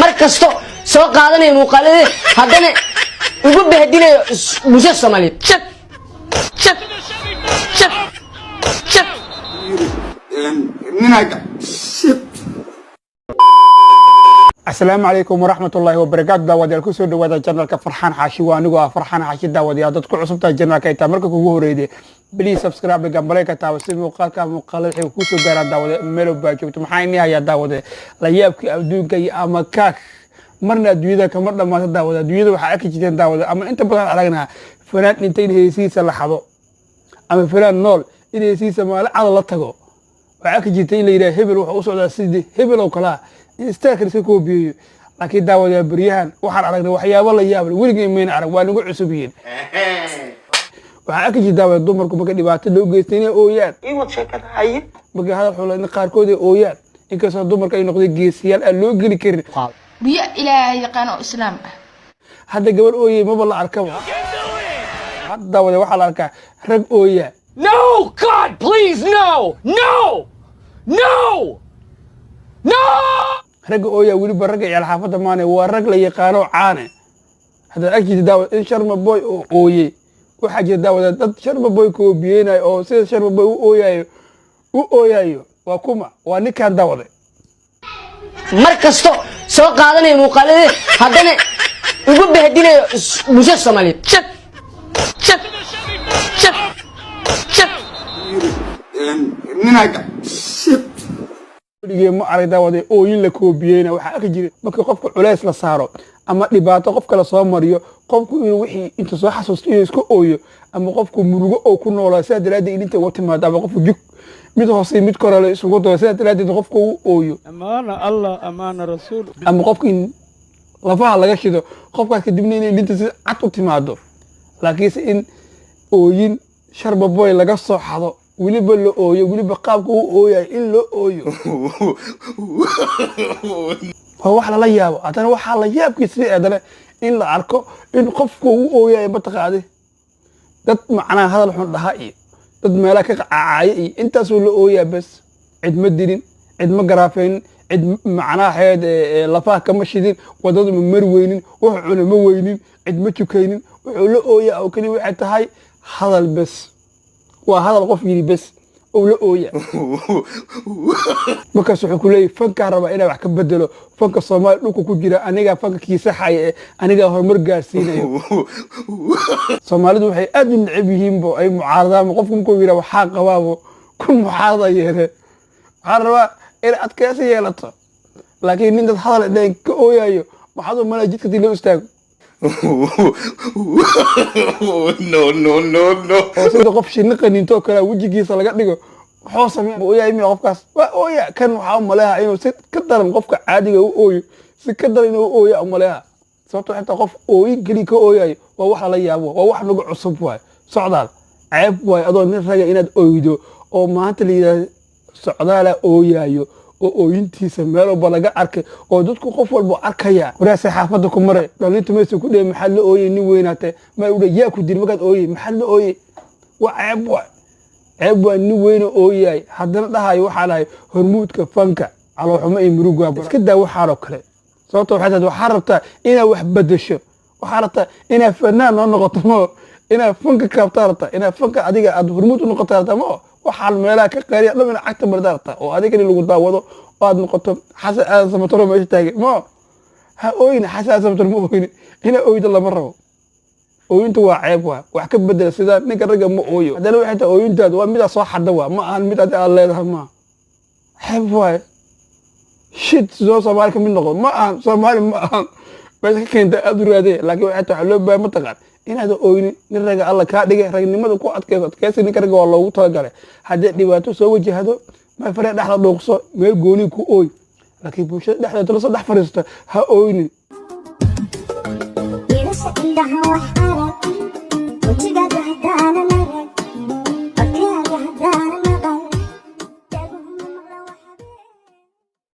markasto soo qaadanay muuqaalada haddana ugu bahdinayo bulshada Soomaaliyeed chat chat chat chat ninaga السلام عليكم ورحمة الله وبركاته داود الكسر داود الجنرال كفرحان حاشي وانو فرحان حاشي داود يا دتك عصبت الجنرال كي تمرك كوجوريدي بلي سبسكرايب جنبلك تاوسي مقالك مقال الكسر جرا داود ملو باكي وتمحيني يا داود لا يبكي أبدو كي أما كاك مرنا دويدا كمرنا ما داود دويدا وحاكي جدا داود أما أنت بدل علينا فلان نتين هيسيس اللحظة أما فلان نول إن هيسيس ما لا على الله تجو وحاكي جدا اللي يرى هبل وحوصل على سيدي هبل وكلا استاكر سكو بيو لكن داود يا بريان waxaan aragnay waxyaabo la yaab leh wiliga imeen arag waa nagu cusubiyeen waxa ka jira daawad dumarku marka dhibaato loo geystay ooyaan iyo sheekada hay marka hadal xulay qaarkood ay ooyaan inkastoo dumarka ay noqday geesiyaal aan loo gali karin biyo ilaahay yaqaan oo islaam ah hadda gabar ooyay ma la arkaba hadda daawad waxa la arkaa rag ooyaa No God please no no no no rag ooyaa wali baraga iyo xaafada maane waa rag la yaqaan oo caane hada agti daawad in sharma boy oo ooyay waxa jira daawad dad sharma boy ko biyeenay oo sida sharma boy u ooyayo waa kuma waa ninkan daawad markasto soo qaadanay muuqaalada haddana ugu bahdinayo bulshada Soomaaliyeed chat chat chat chat ninaga ma aragtaa wada ooyin la koobiyeyna waxa ka jira marka qofka culays la saaro ama dhibaato qof kala soo mariyo qofku inuu wixii inta soo xasuusto inuu isku ooyo ama qofku murugo oo ku noolaa sida daladeed inta waqti maada ama qofku jug mid hoose mid korale isugu doo sida daladeed qofku uu ooyo amaana Allah amaana rasuul ama qofku in lafaha laga shido qofkaas kadibna inay inta si cad u timaado laakiin in ooyin sharba boy laga soo xado wiliba la ooyo wiliba qaabka uu ooyay in loo ooyo wax la yaabo adana waxa la yaabkiisa adana in la arko in qofku uu ooyay bataqaade dad macna hadal xun dhaha iyo dad meela ka qacaay iyo intaas oo la ooyaa bas cid ma dirin cid ma garaafeen cid macna heed lafaha kama shidin wadada ma marweynin wax cuna ma weynin cid ma tukaynin wuxuu la ooyaa oo kali waxay tahay hadal bas waa hadal qof yiri bas oo la ooya markaas wuxuu ku leeyahay fanka raba inay wax ka bedelo fanka Soomaali dhulku ku jira aniga fanka kiisa xay aniga horumar gaarsiinayo Soomaalidu waxay aad u neceb yihiin bo ay mucaaradaan qofku ku yira waxa qabaabo ku mucaarada yeere waxa raba in adkaysi yeelato laakiin nin dad hadal dheyn ka ooyayo waxaad u malaa jidka dilo istaago no sida qof shinni qaninto kala wajigiisa laga dhigo wuxuu sameeyay ooyay mi qofkaas waa ooya kan waxa u maleeyaa inuu si ka daran qofka caadiga u ooyo si ka daran inuu ooyo u maleeyaa sababtoo xitaa qof ooyin gali ka ooyay waa wax la yaabo waa wax nagu cusub waay socdaal ceeb waay adoo nin raga inaad ooydo oo maanta la yiraahdo socdaala ooyayo oo ooyintiisa meel walba laga arkay oo dadku qof walba arkaya waraas xaafada ku maray dhalinta meesha ku dheey maxal la ooyay nin weynaatay ma u dhayaa ku dir markaad ooyay maxal la ooyay waa ceeb waa nin weyn oo ooyay haddana dhahayo waxa lahay hormuudka fanka calo xumo ay murugo iska daa waxa loo kale sababtoo waxa rabtaa inaad wax bedesho waxa rabtaa inaad fanaan noqoto inaad fanka kaabtaarta inaad fanka adiga aad hormuud u noqoto ma waxaan meelaha ka qaariya dhammaan cagta bardaarta oo adiga lagu daawado oo aad noqoto xasan aad samatoro meesha taagay ma ha ooyina xasan samatoro ma ooyina ina ooyda lama rabo ooyintu waa ceeb wax ka bedel sida ninka raga ma ooyo hadana waxay tahay ooyintaadu waa mid soo xadda ma aan mid aad leedahay ma ceeb waa shit soo Soomaali ka mid noqon ma aan Soomaali ma aan bas ka keenta aad u raadee laakiin waxay tahay loo baahan mataqaan inaad ooynin nin raga Allah ka dhigay ragnimada ku adkaysi ninka raga waa loogu talagalay hadii dhibaato soo wajahdo ma fareen dhaxla dhooqso meel gooni ku ooy laakiin bulshada dhaxda soo dhax fariisto ha ooynin